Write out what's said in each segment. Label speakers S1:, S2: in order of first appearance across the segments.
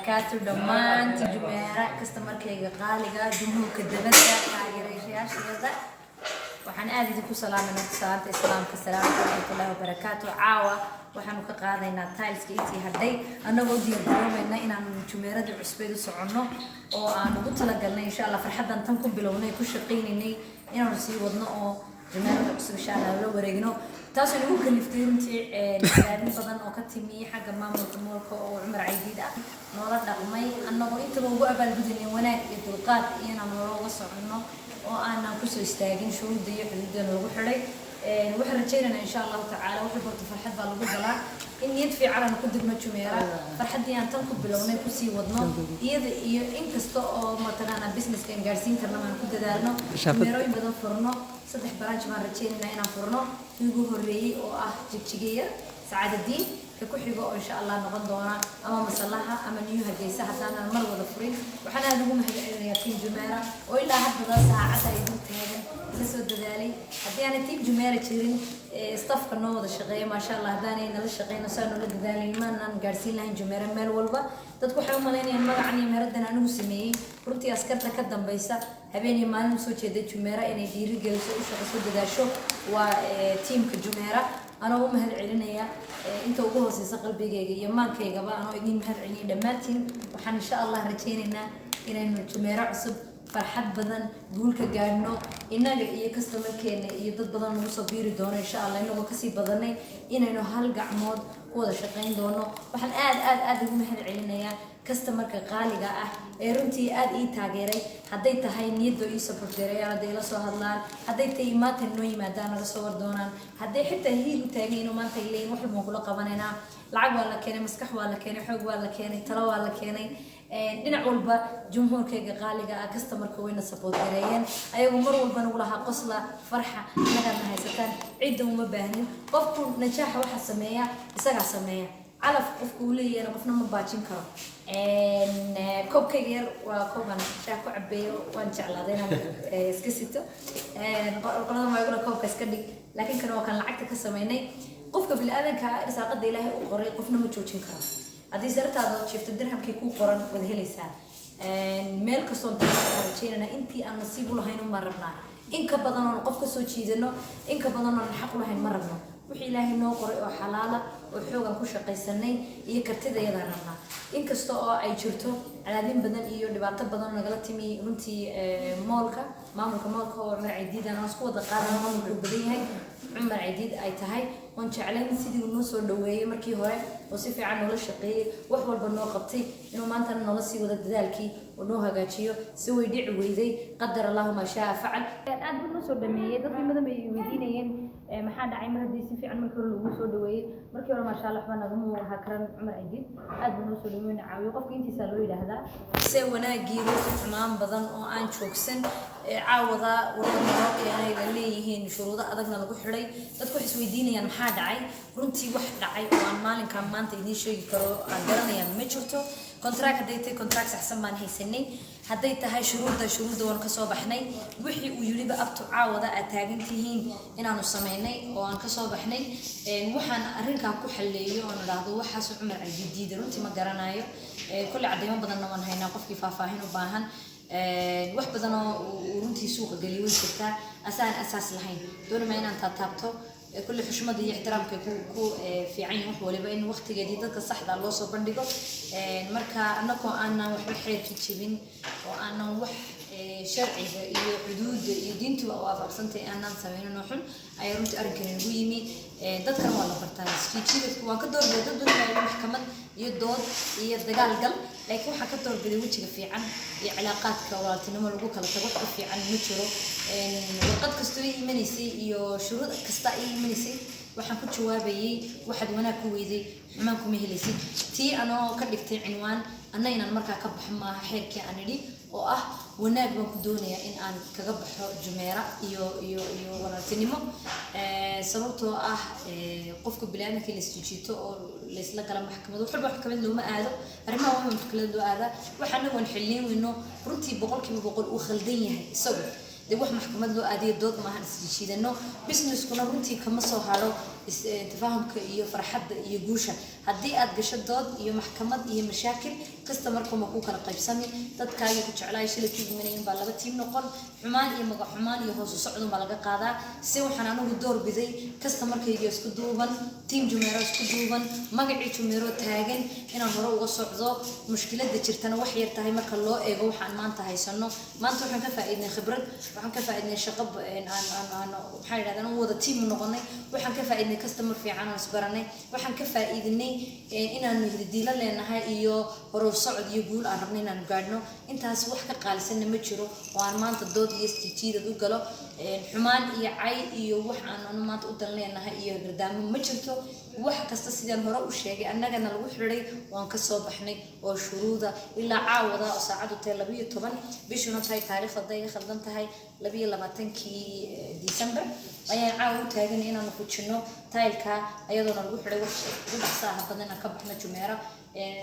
S1: وبركاته دمان تجمعنا كاستمر كي غالية جمهور كدبتة كايريشيا شيء وحن آدي تكون سلام من اتصالات إسلام كسلام ورحمة الله وبركاته عاوة وحن كقاعدين تايلز كيتي هدي أنا ودي اليوم إن جمهورات العسبيد سعنو وأنا قلت لك إن شاء الله فرحة تنكم بلوني كل شقين إني إن رسي وضنا أو جمهورات العسب إن شاء الله لو ورجنو تاسو اللي ممكن نفتيرنتي نادين بدن أو كتيمي حاجة ما مطمورك أو عمر عيدة نورد رقمي أنه أنت موجود قبل بدني وأنا يدرقات أنا مرة وصعنو وأنا كسر استاجين شو بدي حدودنا وحري وحرجينا إن شاء الله تعالى وحبرت فرحة بالوجلة إن يدفع على نقد المجموعة فرحة دي أن تنقب بلونه كسي وضنا إن كستو مثلا أنا بزنس كان جالسين كنا ما نقد دارنا ميروي بدن فرنا صدق برانش ما رجينا هنا فرنا يجوا هري أو جيجية سعادة الدين كحيجو إن شاء الله نقدونا أما مصلحة أما نيوها جيسة حتى أنا المرة وظفرين وحنا نقوم هاليقين جمارة وإلا حد ذا ساعة يدوم تهاجم نسود ذلك حتى أنا تيم جمارة تشيرين استف النوض الشقية ما شاء الله داني نل الشقية نسأل نولد ذلك ما نجارسين لهن جمارة مال والبا تدخل حيوم ملاني المرة عني مردنا أنا وسمي ربتي أسكرت كدم بيسا هبيني ما نمسو جد جمارة إني ديري جلسوا وشقصوا ذا شو وتيم كجمارة أنا هو مهل علينا أنت وجوه سيسقل بيجي يمان كي جبا أنا إني مهل علينا دماتين وحن إن شاء الله رجينا إن الجمارة عصب فرحة بدن قول كجانو إننا يكسر كين يضد بدن وصبير دون إن شاء الله إنه كسي بدني إنه هالقع مود وهذا شقين دونه وحن آد هو مهل علينا كاستمر كغالية runtii aad ii taageeray haday tahay niyadda ii support gareeyaan haday la soo hadlaan haday tahay imaatan noo yimaadaan naga soo war doonaan haday xitaa hiil u taageen oo maanta ileen wax walba kula qabanayna lacag waa la keenay maskax waa la keenay xoog waa la keenay talo waa la keenay dhinac walba jumhuurkayga qaaliga ah customerka wayna support gareeyeen ayagu mar walba nagu lahaa qosla farxa naga haysataan cid uma baahnin qofku najaaxa waxa sameeya isaga sameeya على فقفك ولي أنا قفنا مباجين كرو كوب كير وكوب أنا شاكو عبيه وانشاء الله دينا سكسيتو قلنا ما يقول كوب كسكدي لكن كانوا كان لعقت كسميني قفك بالآذان كرسالة قد إلهي وقري قفنا متشوشين كرو هذه زرت هذا شفت الدرهم كيكو قرن وذهلي سان ميل كسون ترى أنا أنتي أنا نصيب له هينو مربنا إنك بدنا نقفك سوتشي ذنو إنك بدنا نحق له هين مربنا وحي إلهي نو قري وحلالة وحوجا كوشة قيسني يكرتدا يدارنا إن كستو أي شرطو على دين بدن إيو دبعت بدن نقلتي مي رنتي مالكا مالكا وعمر عديد أنا أسكو دقارنا مالك بديهاي عمر عديد أي تهاي ونشعلين سيدي ونوصل دوّي مركي هواي وصفي عنه ولا شقي وحول بنو قبتي إنه ما أنت نلصي ولا ذلكي ونوها قاتشيو سوي دع ويدي قدر الله ما شاء فعل الآن بنوصل دمية ضد ماذا بيودينين محل عمر دي سفي عن مركي ونوصل دوّي مركي ولا ما شاء الله حنا نمو هكرن عمر عديد آد بنوصل دوّي نعاوي وقف أنتي سالوي لهذا سوينا جيرو تمام بدن أو أن شوكسن عوضة ورمضان يعني اللي هين شروط أدقنا لقو حري تدخل حسويديني يعني محاد عاي runtii wax dhacay oo aan maalinkan maanta idin sheegi karo aan garanaya ma jirto contract haday tahay contract saxsan baan haysanay haday tahay shuruuda waan ka soo baxnay wixii uu yiriba abtu caawada aad taagantihiin inaanu sameynay oo aan ka soo baxnay waxaan arrinka ku xalleeyo oo nadaado waxaas Umar Aljidiid runtii ma garanayo kulli cadeymo badan waan haynaa qofkii faahfaahin u baahan wax badan oo runtii suuqa galiyay jirtaa asaas lahayn doonama inaan taabto كل حشمة دي احترام كو في عين وحولي بين وقت جديد كصح ده الله صوب بندقه مركا أنكو أنا وحيد تشبين وأنا وح شرعي حدود يدينتو أو أفرسنتي أنا نسوينا نحن أيرمت أركن الويمي تذكر والله برتاس في شيء وكدور بدور المحكمة يدور يدقال قل لكن حكدور بدوجه في عن علاقات كوالتنا ملقوك على توقف في عن مشرو وقد كستوي منيسي يو شروط كستائي منيسي waxaan ku jawaabayay waxad wanaag ku weeday maanku mehelisay tii ano ka dhigtay cinwaan annayna markaa ka baxma xeerkii aan idhi oo ah wanaag baan ku doonayaa in aan kaga baxo jumeera iyo walaaltinimo sababtoo ah qofka bilaanka la isjiito oo la isla gala maxkamada waxba maxkamad looma aado arrimaha waa maxkamad loo aada waxaana wan xilin weyno runtii 100% uu khaldan yahay isagu دي واحد محكمة له أدية ضد ما هنسجيدنه business كنا بنتي كم صهارو tafahamka iyo farxadda iyo guusha haddii aad gasho dood iyo maxkamad iyo mashaakil customerku ma ku kala qaybsami dadkaaga ku jeclaay shilkii imanayeen baa laba tiim noqon xumaan iyo magac xumaan iyo hoos u socdo ma laga qaadaa si waxaan anigu door biday customerkayga isku duuban tiim Jumeero isku duuban magacii Jumeero taagan inaan hore uga socdo mushkiladda jirtana wax yar tahay marka loo eego waxaan maanta haysano maanta waxaan ka faa'iidnay khibrad waxaan ka faa'iidnay shaqo aan waxaan yiraahdaan wada tiim noqonay waxaan ka faa'iidnay customer fiican oo isbaranay waxaan ka faa'iidnay inaan middiila leenahay iyo hore u socod iyo guul aan rabnay inaan gaadhno intaas wax ka qaalisan ma jiro oo aan maanta dood iyo istijiidad u galo xumaan iyo cay iyo wax aan maanta u dan leenahay iyo gardaamo ma jirto wax kasta sidaan hore u sheegay annagana lagu xiray waan ka soo baxnay oo shuruuda ilaa caawada oo saacadu tahay 12 bishuna tahay taariikhda ay khaldan tahay 22 December ayaan caaw u taagan inaan ku jino taylka ayadoo lagu xiray wax saax badan ka baxna Jumeero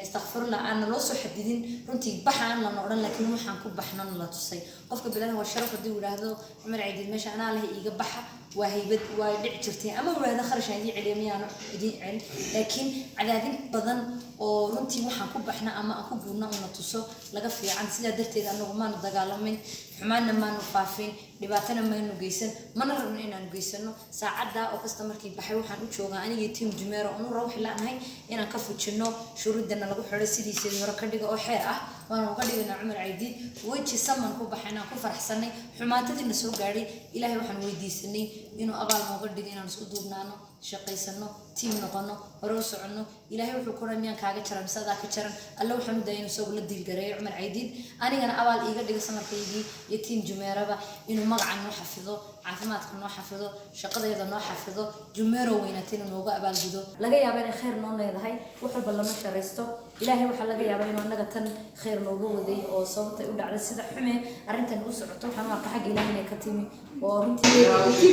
S1: استغفرنا أنا لو صح حديدين رنتي بحنا لنا أورن لكن مو حنكون بحنا لا تصي قف بدلنا هو الشرف دي ولا هذا عمر عيد ماشي أنا له يجي بحة وهي بد ودعترتين أما ولا هذا خرج عندي علمي أنا بدي علم لكن على هذه بدن ورنتي مو حنكون بحنا أما أكون قلنا ولا تصو لقف عن سيدا درتي أنه ما نضجع من حمانا ما نفافين dhibaatana ma inu geysan mana rabno inaan geysano saacada oo customerkii baxay waxaan u joogaa aniga team Jumeero oo ruux laanahay inaan ka fujino shuruudana lagu xiray sidiisii hore ka dhigo oo xeer ah waan uga dhignaa Cumar Ciidi weji saman ku baxayna ku faraxsanay xumaatadina soo gaaray ilaahay waxaan weydiisanay inuu abaal nooga dhigo inaan isku duubnaano shaqaysano team noqono hore u socono ilaahay wuxuu ku raamiyaan kaaga jaran sada ka jaran alla waxaan u daayno soo la dilgareey Cumar Ciidi anigana abaal iiga dhigo samarkaygii iyo team Jumeeraba inuu magacan noo xafido caafimaadka noo xafido shaqadeeda noo xafido Jumeero weynateen nooga abaal gudo laga yaabo in khayr noo leedahay wax walba lama sharaysto ilaahay waxa laga yaabaa inuu anaga tan khayr nooga waday oo sababta u dhacday sida xume arintan u socoto waxaan waa xaq ilaahay ka timi oo runtii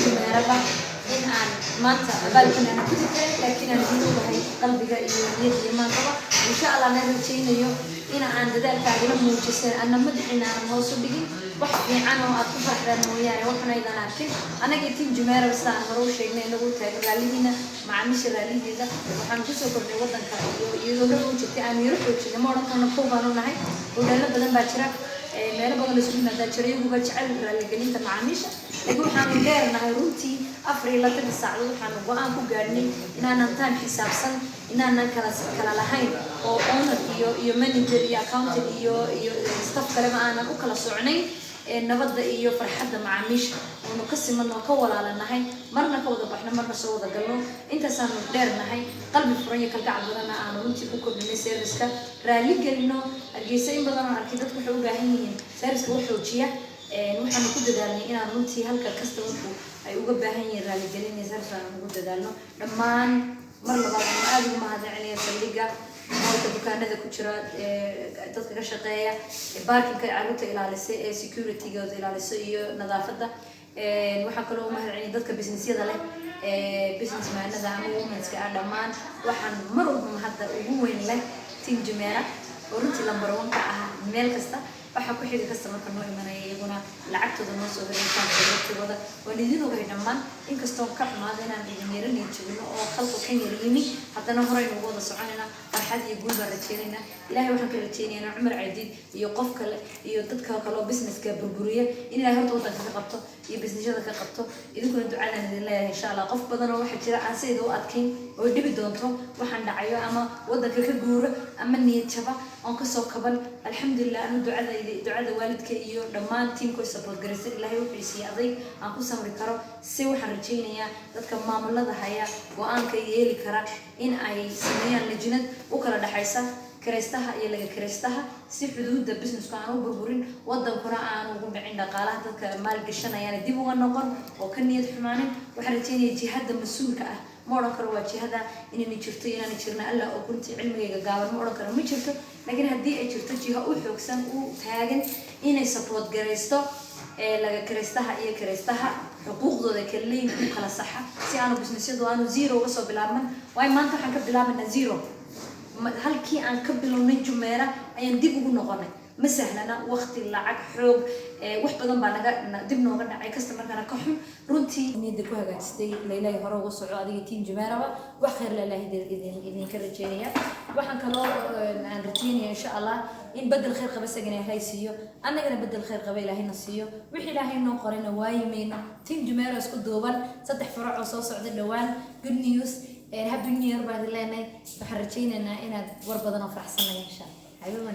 S1: Jumeeraba in aan maanta abaalkana ku tiray laakiin aan diidahay qalbiga iyo niyadda maanta insha Allah aan rajaynayo in aan dadaalkaaga muujisan anna madaxina aan hoos u dhigin wax fiican oo aad ku farxdaan mooyaane waxaan aydan arkin anaga team Jumeero saan hore u sheegnay inagu taageeraalina macaamiisha raalideeda waxaan ku soo kordhay wadanka iyo iyadoo u jirtay amiiro xoojina ma oran karno kooban u nahay wadana badan baa jira meel badan la isku yimaada jiray ugu jecel raaligelinta macaamiisha laakiin waxaan leeyahay runtii afar ila tan saacad waxaan go'aan ku gaadhnay inaan time xisaabsan inaan kala lahayn oo owner iyo manager iyo accountant iyo staff kale ma aanan u kala socnayn nabadda iyo farxadda macaamiisha oo ka siman oo ka walaalanahay marna ka wada baxna marna soo wada galno intaasaan dheernahay qalbi furan iyo kalgacal badan aan runtii ku kordhinay service-ka raali gelino argeysa in badan oo arkay dadku waxay u baahan yihiin service-ka wax xoojiya waxaan ku dadaalnay inaan runtii halka customer-ku ay uga baahan yihiin raali gelin iyo service aan ugu dadaalno dhammaan mar labaad aad ugu mahadcelinaya saldhigga halka dukaanada ku jira dadka ka shaqeeya parking-ka caruurta ilaalisay ee security-gooda ilaalisay iyo nadaafadda waxa kale oo mahadcelinaya dadka business-yada leh businessman-nada ama women-ska dhammaan waxaan mar walba hadda ugu weyn leh team Jumeero oo runtii number 1 ka ah meel kasta waxa ku xidhi customer-ka noo imanaya iyaguna lacagtooda noo soo helayaan dadkooda oo idin ogahay dhammaan inkastoo ka xumaada inaan idin yeeranay joogo oo khalqo ka yeelini haddana hore ugu wada soconayna farxad iyo guul baan rajeynayna ilaahay waxaan ka rajeynayaa Cumar Ciidi iyo qof kale iyo dadka kale oo business-ka burburiya in ilaahay horta wadanka ka qabto iyo business-yada ka qabto idinkuna ducadaan idin leeyahay insha Allah qof badan oo waxa jira aan sidoo u adkeyn oo dhibi doonto waxaan dhacayo ama wadanka ka guuro ama niyad jaba oo ka soo kaban alxamdulillah anu ducada waalidka iyo dhammaan teamku support garaysan ilaahay wuxuu siiyay aan ku samri karo si waxaan rajeynayaa dadka maamulada haya go'aanka yeeli kara in ay sameeyaan lajnad u kala dhaxaysa كريستها يلا كريستها سيف حدود البزنس كانوا بربورين وضعوا قراءة وقبعين دقالة ذاك مال قشنا يعني ديبوا النقل وكنية حمانة وحرتين جهاد مسؤول كأ مرة كروا جهاد إني نشرتي أنا نشرنا ألا وكنت علمي جاور مرة كروا ما شرت لكن هدي شرت جهة وحكسن وتاجن إني سبورت كريستا لا كريستها إيه كريستها حقوق ذاك اللي كلا صحة سيانو بزنس يدو أنا زيرو وصل بلامن واي ما أنت حنك بلامن زيرو هل كي أن كبلوا من جميرة أين ديبوا نقطة مسهلنا وقت العق حوق wax badan baa naga dib nooga dhacay customer-kana ka xun runtii niyada ku hagaajistay leeyahay hore uga soco adiga team Jumeirah wax khayr leeyahay idin ka rajeeyaa waxaan kaloo aan rajeynaya insha Allah in badal khayr qaba sagana haysiyo annagana badal khayr qaba ilaahayna siiyo wixii ilaahay noo qorayna waayimeyna team Jumeirah isku duuban saddex farac oo soo socda dhawaan good news happy new year baa leenahay waxaan rajeynaynaa inaad war badan oo faraxsan insha Allah